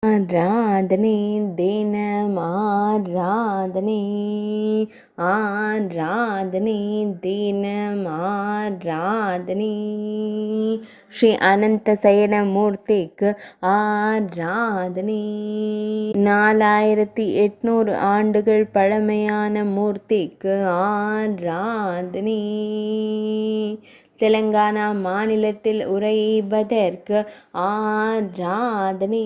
ஆராதனை தினம் ஆராதனை, ஆராதனை தினம் ஆராதனை, ஸ்ரீ அனந்த சயனமூர்த்திக்கு ஆராதனை. 4800 ஆண்டுகள் பழமையான மூர்த்திக்கு ஆராதனை. தெலங்கானா மாநிலத்தில் உறைவதற்கு ஆராதனை.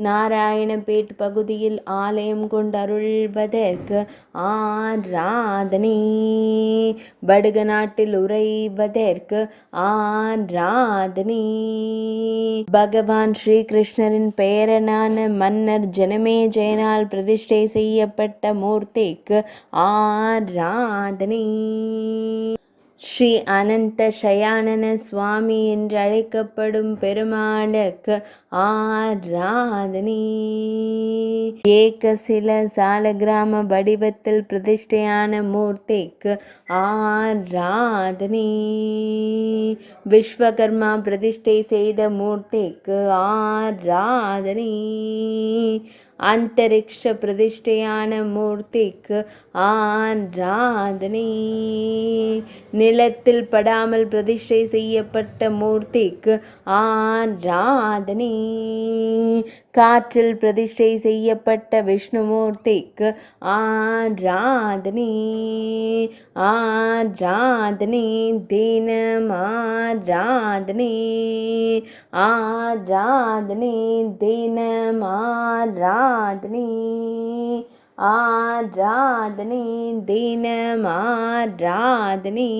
நாராயணபேட் பகுதியில் ஆலயம் கொண்டருள்வதற்கு ஆராதனை. படுக நாட்டில் உறைவதற்கு ஆராதனை. பகவான் ஸ்ரீ கிருஷ்ணரின் பேரனான மன்னர் ஜனமேஜயனால் பிரதிஷ்டை செய்யப்பட்ட மூர்த்திக்கு ஆராதனை. ஸ்ரீ அனந்த சயானன சுவாமி என்று அழைக்கப்படும் பெருமாளுக்கு ஆராதனை. ஏகசில சாலக்கிராம வடிவத்தில் பிரதிஷ்டையான மூர்த்திக்கு ஆராதனை. விஸ்வகர்மா பிரதிஷ்டை செய்த மூர்த்திக்கு ஆராதனை. அந்தரிக்ஷ பிரதிஷ்டையான மூர்த்திக்கு ஆராதனை. நிலத்தில் படாமல் பிரதிஷ்டை செய்யப்பட்ட மூர்த்திக்கு ஆராதனை. காற்றில் பிரதிஷ்டை செய்யப்பட்ட விஷ்ணுமூர்த்திக்கு ஆராதனை. ஆராதனை தினம் ஆராதனை, ஆராதனை தினம் ஆராதனை, ஆராதனை தினம் ஆராதனை.